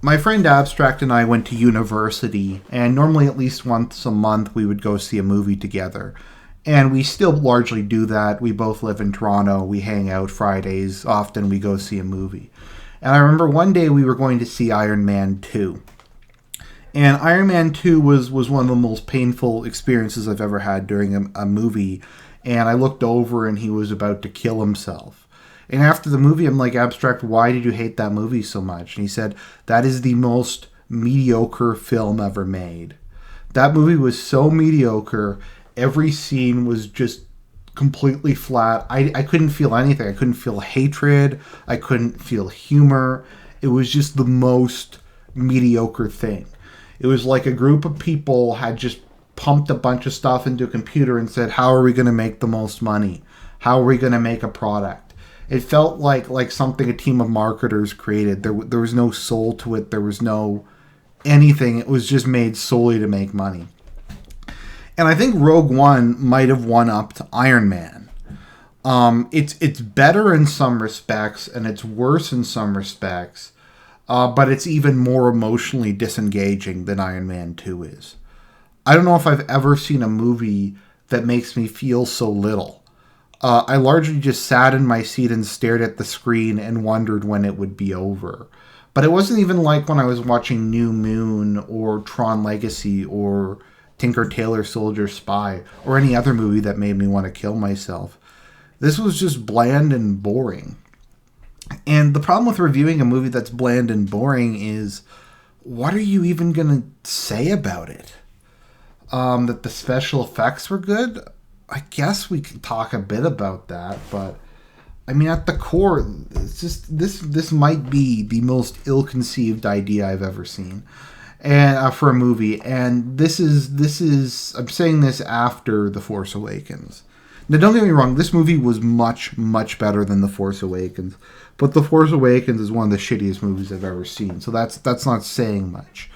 My friend Abstract and I went to university, and normally at least once a month we would go see a movie together. And we still largely do that. We both live in Toronto. We hang out Fridays. Often we go see a movie. And I remember one day we were going to see Iron Man 2. And Iron Man 2 was one of the most painful experiences I've ever had during a movie. And I looked over and he was about to kill himself. And after the movie, I'm like, Abstract, why did you hate that movie so much? And he said, that is the most mediocre film ever made. That movie was so mediocre. Every scene was just completely flat. I couldn't feel anything. I couldn't feel hatred. I couldn't feel humor. It was just the most mediocre thing. It was like a group of people had just pumped a bunch of stuff into a computer and said, how are we going to make the most money? How are we going to make a product? It felt like something a team of marketers created. There was no soul to it. There was no anything. It was just made solely to make money. And I think Rogue One might have won up to Iron Man. It's better in some respects, and it's worse in some respects. But it's even more emotionally disengaging than Iron Man 2 is. I don't know if I've ever seen a movie that makes me feel so little. I largely just sat in my seat and stared at the screen and wondered when it would be over. But it wasn't even like when I was watching New Moon or Tron Legacy or Tinker Tailor Soldier Spy or any other movie that made me want to kill myself. This was just bland and boring. And the problem with reviewing a movie that's bland and boring is, what are you even going to say about it? That the special effects were good? I guess we can talk a bit about that, but I mean, at the core, it's just this might be the most ill-conceived idea I've ever seen, and for a movie. And this is I'm saying this after The Force Awakens. Now, don't get me wrong, this movie was much, much better than The Force Awakens. But The Force Awakens is one of the shittiest movies I've ever seen. So that's not saying much.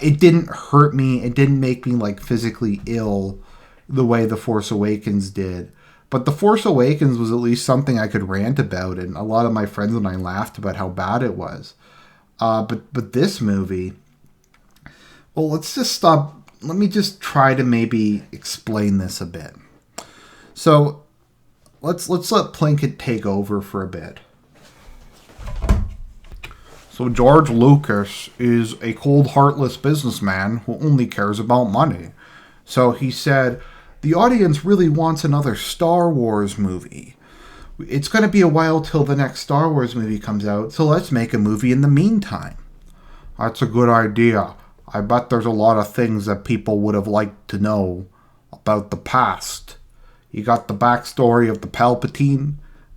It didn't hurt me. It didn't make me, like, physically ill the way The Force Awakens did. But The Force Awakens was at least something I could rant about. And a lot of my friends and I laughed about how bad it was. But this movie... Well, let's just stop. Let me just try to maybe explain this a bit. So, let's let Plinkett take over for a bit. So George Lucas is a cold, heartless businessman who only cares about money. So he said, the audience really wants another Star Wars movie. It's going to be a while till the next Star Wars movie comes out, so let's make a movie in the meantime. That's a good idea. I bet there's a lot of things that people would have liked to know about the past. You got the backstory of the Palpatine,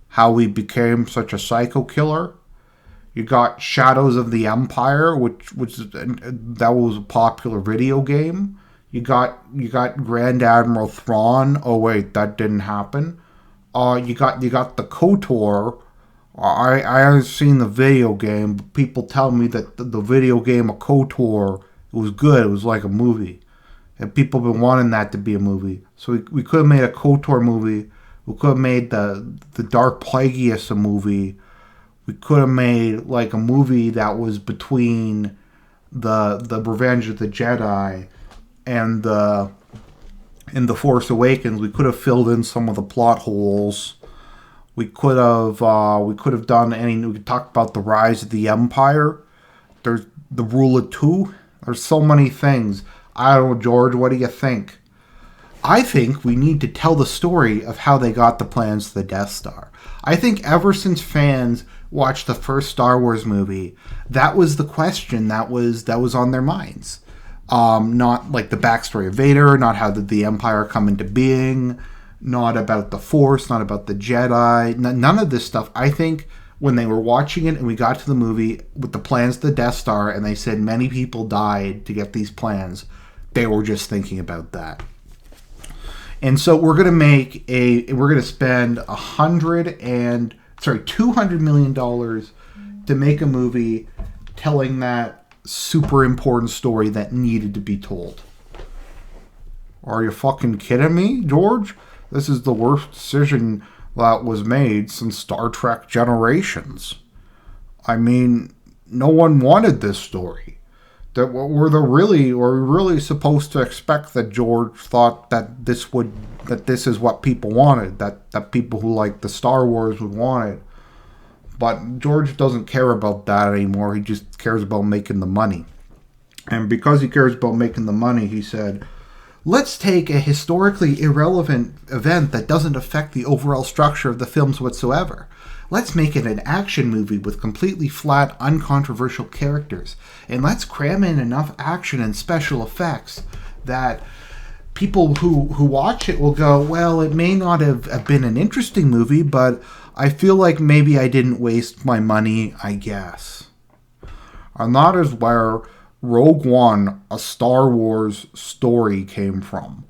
how he became such a psycho killer. You got Shadows of the Empire, which that was a popular video game. You got Grand Admiral Thrawn. Oh wait, that didn't happen. You got the KOTOR. I haven't seen the video game, but people tell me that the video game of KOTOR, it was good. It was like a movie, and people have been wanting that to be a movie. So we could have made a KOTOR movie. We could have made the Dark Plagueis a movie. We could have made like a movie that was between the Revenge of the Jedi and the Force Awakens. We could have filled in some of the plot holes. We could have done we could talk about the rise of the Empire. There's the Rule of Two. There's so many things. I don't know, George, what do you think? I think we need to tell the story of how they got the plans to the Death Star. I think ever since fans watched the first Star Wars movie, that was the question that was on their minds. Not like the backstory of Vader, not how did the Empire come into being, not about the Force, not about the Jedi, none of this stuff. I think when they were watching it and we got to the movie with the plans to the Death Star and they said many people died to get these plans, they were just thinking about that. And so we're going to spend $200 million to make a movie telling that super important story that needed to be told. Are you fucking kidding me, George? This is the worst decision that was made since Star Trek Generations. I mean, no one wanted this story. That were we really supposed to expect that George thought that this is what people wanted, that people who like the Star Wars would want it. But George doesn't care about that anymore. He just cares about making the money. And because he cares about making the money, he said, let's take a historically irrelevant event that doesn't affect the overall structure of the films whatsoever. Let's make it an action movie with completely flat, uncontroversial characters. And let's cram in enough action and special effects that people who watch it will go, well, it may not have been an interesting movie, but I feel like maybe I didn't waste my money, I guess. And that is where Rogue One, a Star Wars story, came from.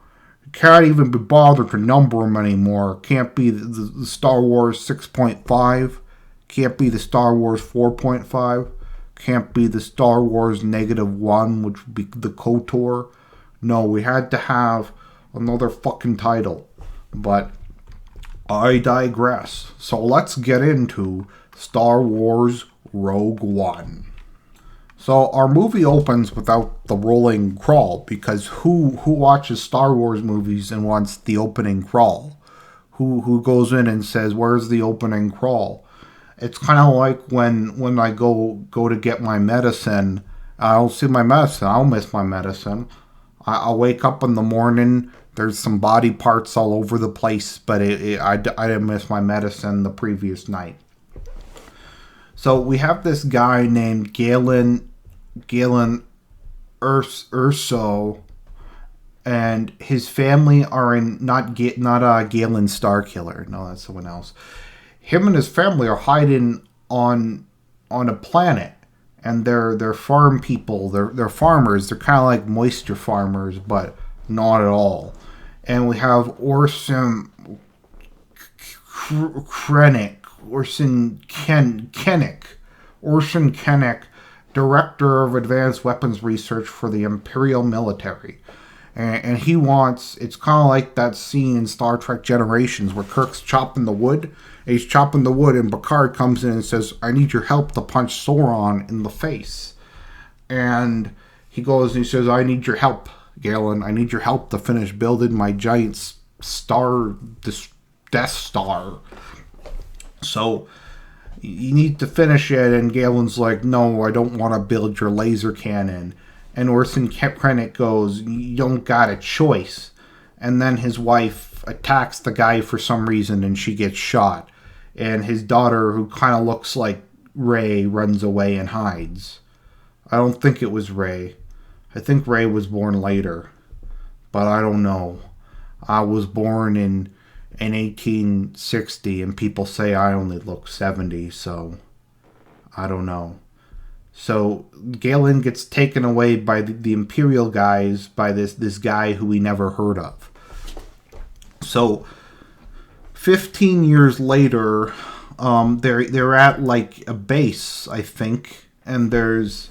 Can't even be bothered to number them anymore. Can't be the Star Wars 6.5. Can't be the Star Wars 4.5. Can't be the Star Wars -1, which would be the KOTOR. No, we had to have another fucking title. But I digress. So let's get into Star Wars Rogue One. So our movie opens without the rolling crawl, because who watches Star Wars movies and wants the opening crawl? Who goes in and says, "Where's the opening crawl?" It's kind of like when I go to get my medicine. I don't see my medicine. I'll miss my medicine. I'll wake up in the morning. There's some body parts all over the place, but I didn't miss my medicine the previous night. So we have this guy named Galen Erso, and his family are in not Galen Starkiller. No, that's someone else. Him and his family are hiding on a planet, and they're farm people. They're farmers. They're kind of like moisture farmers, but not at all. And we have Orson Krennic, Director of Advanced Weapons Research for the Imperial Military. And he wants, it's kind of like that scene in Star Trek Generations where Kirk's chopping the wood. And he's chopping the wood, and Picard comes in and says, "I need your help to punch Sauron in the face." And he goes and he says, "I need your help, Galen. I need your help to finish building my giant Death Star. So you need to finish it." And Galen's like, "No, I don't want to build your laser cannon." And Orson Krennic goes, "You don't got a choice." And then his wife attacks the guy for some reason, and she gets shot. And his daughter, who kind of looks like Rey, runs away and hides. I don't think it was Rey. I think Rey was born later. But I don't know. I was born in 1860, and people say I only look 70, so I don't know. So Galen gets taken away by the Imperial guys, by this guy who we never heard of. So 15 years later, they're at like a base, I think, and there's,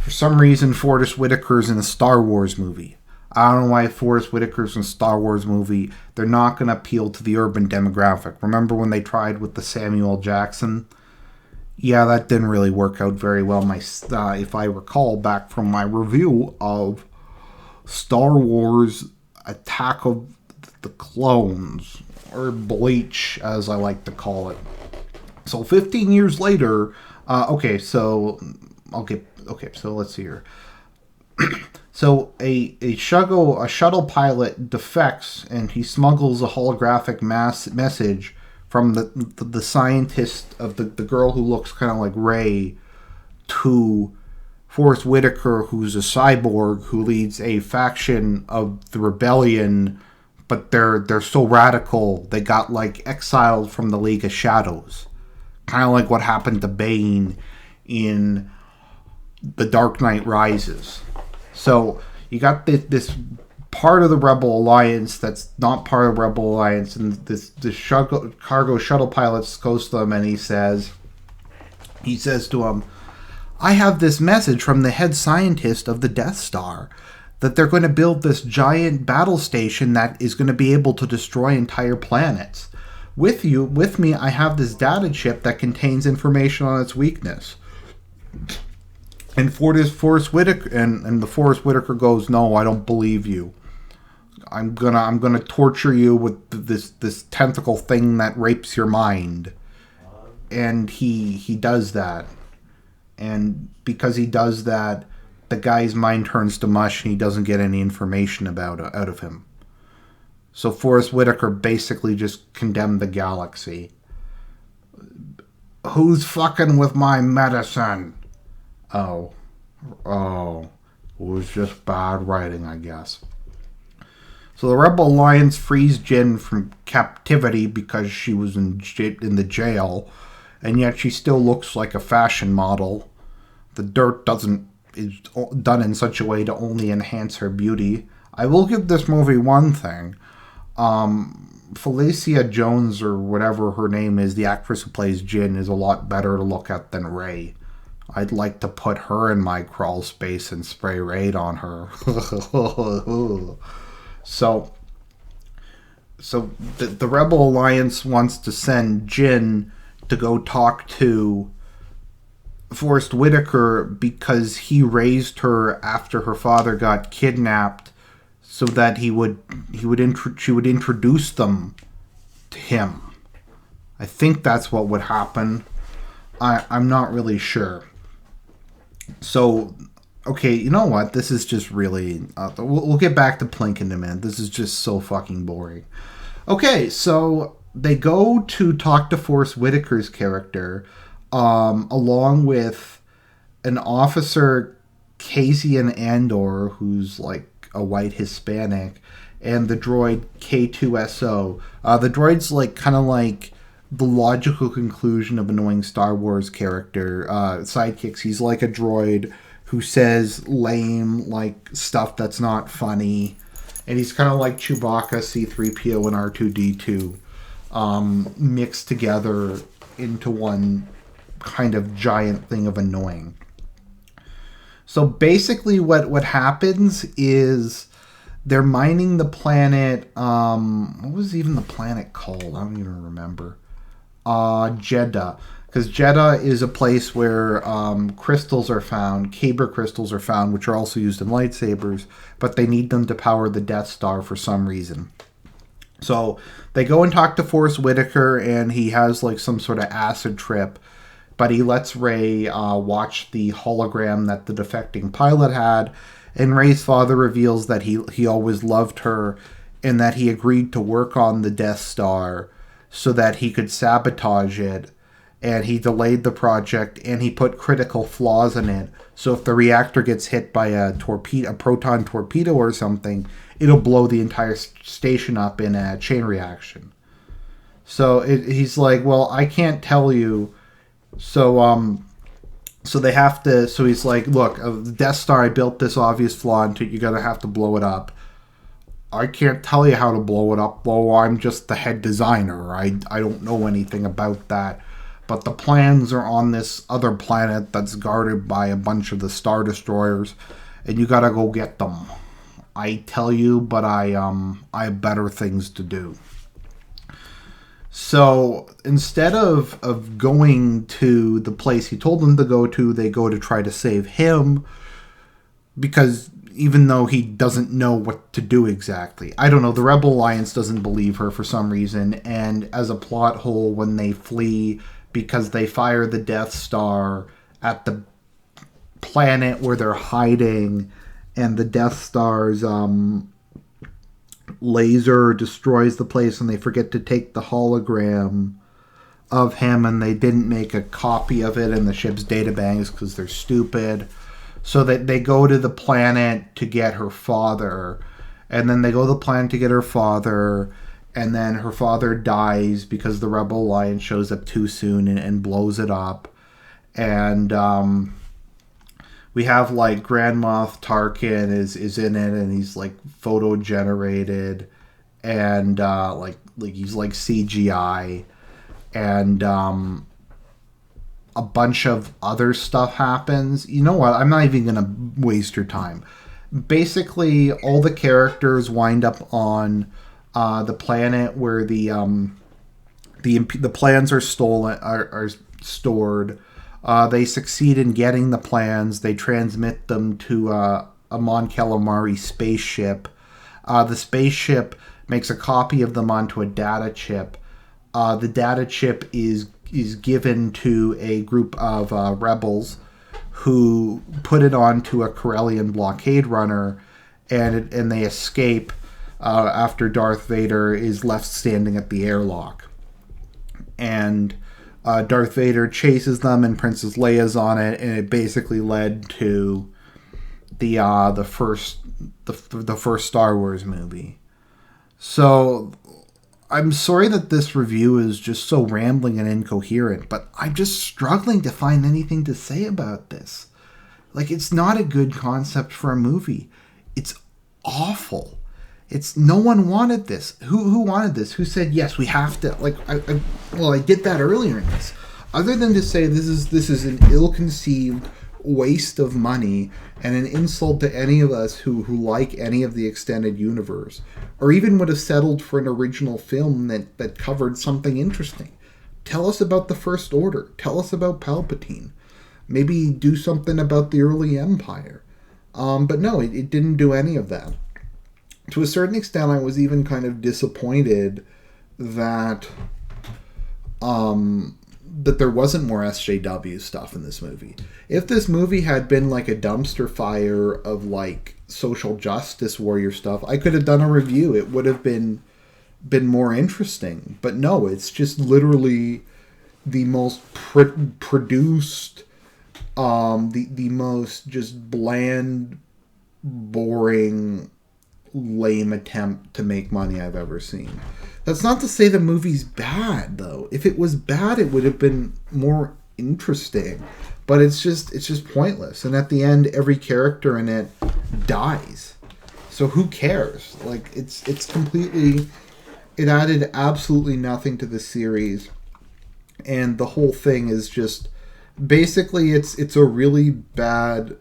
for some reason, Forrest Whitaker's in a Star Wars movie. I don't know why Forrest Whitaker's in a Star Wars movie. They're not going to appeal to the urban demographic. Remember when they tried with the Samuel Jackson? Yeah, that didn't really work out very well. If I recall back from my review of Star Wars Attack of the Clones, or Bleach, as I like to call it. So 15 years later, so let's see here. So a shuttle pilot defects, and he smuggles a holographic message from the scientist of the girl who looks kind of like Rey to Forrest Whitaker, who's a cyborg who leads a faction of the rebellion, but they're so radical they got like exiled from the League of Shadows, kind of like what happened to Bane in The Dark Knight Rises. So you got this part of the Rebel Alliance that's not part of the Rebel Alliance, and this cargo shuttle pilot goes to them, and he says to him, "I have this message from the head scientist of the Death Star that they're going to build this giant battle station that is going to be able to destroy entire planets. With me, I have this data chip that contains information on its weakness. And Forrest Whitaker and the Forrest Whitaker goes, "No, I don't believe you. I'm gonna torture you with this tentacle thing that rapes your mind." And he does that, and because he does that, the guy's mind turns to mush, and he doesn't get any information out of him. So Forrest Whitaker basically just condemned the galaxy. Who's fucking with my medicine? Oh, it was just bad writing, I guess. So the Rebel Alliance frees Jyn from captivity because she was in the jail, and yet she still looks like a fashion model. The dirt is done in such a way to only enhance her beauty. I will give this movie one thing. Felicia Jones, or whatever her name is, the actress who plays Jyn, is a lot better to look at than Rey. I'd like to put her in my crawl space and spray Raid on her. So the Rebel Alliance wants to send Jyn to go talk to Forrest Whitaker because he raised her after her father got kidnapped, so that she would introduce them to him. I think that's what would happen. I'm not really sure. So, okay, you know what? This is just really... we'll get back to Plink in a minute. This is just so fucking boring. Okay, so they go to talk to Forrest Whitaker's character, along with an officer, Cassian Andor, who's like a white Hispanic, and the droid K2SO. The droid's like kind of like the logical conclusion of annoying Star Wars character sidekicks. He's like a droid who says lame like stuff that's not funny, and he's kind of like Chewbacca, C-3PO, and R2-D2 mixed together into one kind of giant thing of annoying. So basically what happens is they're mining the planet, what was even the planet called? I don't even remember. Jeddah. Because Jeddah is a place where crystals are found, Kyber crystals are found, which are also used in lightsabers, but they need them to power the Death Star for some reason. So they go and talk to Forrest Whitaker, and he has like some sort of acid trip, but he lets Rey watch the hologram that the defecting pilot had, and Rey's father reveals that he always loved her, and that he agreed to work on the Death Star so that he could sabotage it, and he delayed the project, and he put critical flaws in it, so if the reactor gets hit by a proton torpedo or something, it'll blow the entire station up in a chain reaction. So he's like, well, I can't tell you. So they have to. So he's like, look, the Death Star, I built this obvious flaw into it. You're gonna have to blow it up. I can't tell you how to blow it up. Well, I'm just the head designer. I don't know anything about that. But the plans are on this other planet that's guarded by a bunch of the Star Destroyers, and you gotta go get them. I tell you, but I have better things to do. So instead of going to the place he told them to go to, they go to try to save him, because even though he doesn't know what to do exactly. I don't know, the Rebel Alliance doesn't believe her for some reason, and as a plot hole, when they flee, because they fire the Death Star at the planet where they're hiding, and the Death Star's laser destroys the place, and they forget to take the hologram of him, and they didn't make a copy of it in the ship's databanks because they're stupid. So that they go to the planet to get her father, and then they go to the planet to get her father, and then her father dies because the Rebel Alliance shows up too soon and blows it up. And we have like Grand Moff Tarkin is in it, and he's like photo generated, and like he's like CGI, and a bunch of other stuff happens. You know what? I'm not even gonna waste your time. Basically, all the characters wind up on the planet where the plans are stored. They succeed in getting the plans. They transmit them to a Mon Calamari spaceship. The spaceship makes a copy of them onto a data chip. The data chip is given to a group of rebels who put it onto a Corellian blockade runner, and they escape after Darth Vader is left standing at the airlock. And Darth Vader chases them, and Princess Leia's on it, and it basically led to the first Star Wars movie. So I'm sorry that this review is just so rambling and incoherent, but I'm just struggling to find anything to say about this. Like, it's not a good concept for a movie. It's awful. It's no one wanted this. Who wanted this? Who said yes? We have to. Like, I did that earlier in this. Other than to say this is an ill-conceived waste of money and an insult to any of us who like any of the extended universe, or even would have settled for an original film that covered something interesting. Tell us about the First Order. Tell us about Palpatine. Maybe do something about the early Empire. But no, it didn't do any of that. To a certain extent, I was even kind of disappointed that that there wasn't more SJW stuff in this movie. If this movie had been like a dumpster fire of like social justice warrior stuff, I could have done a review. It would have been more interesting. But no, it's just literally the most produced, the most just bland, boring, lame attempt to make money I've ever seen. That's not to say the movie's bad, though. If it was bad, it would have been more interesting. But it's just pointless. And at the end, every character in it dies. So who cares? Like, it's completely... It added absolutely nothing to the series. And the whole thing is just... Basically, it's really bad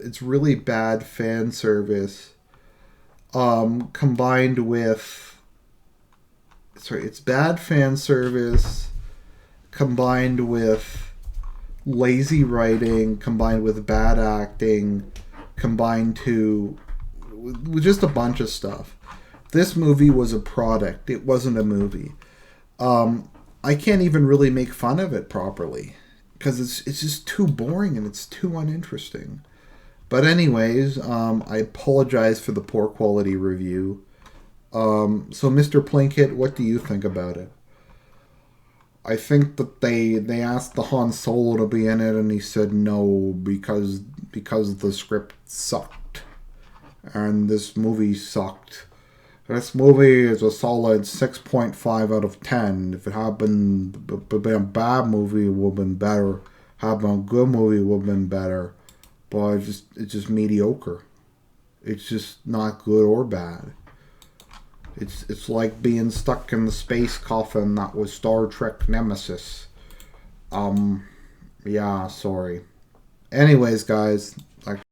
fan service. Combined with... it's bad fan service combined with lazy writing, combined with bad acting, combined with just a bunch of stuff. This movie was a product. It wasn't a movie. I can't even really make fun of it properly because it's just too boring and it's too uninteresting. But anyways, I apologize for the poor quality review. So Mr. Plinkett, what do you think about it? I think that they asked the Han Solo to be in it, and he said no because the script sucked, and this movie sucked. This movie is a solid 6.5 out of 10. If it had been a bad movie, it would have been better. Had been a good movie, it would have been better. But it's just mediocre. It's just not good or bad. It's like being stuck in the space coffin that was Star Trek Nemesis. Yeah, sorry. Anyways, guys,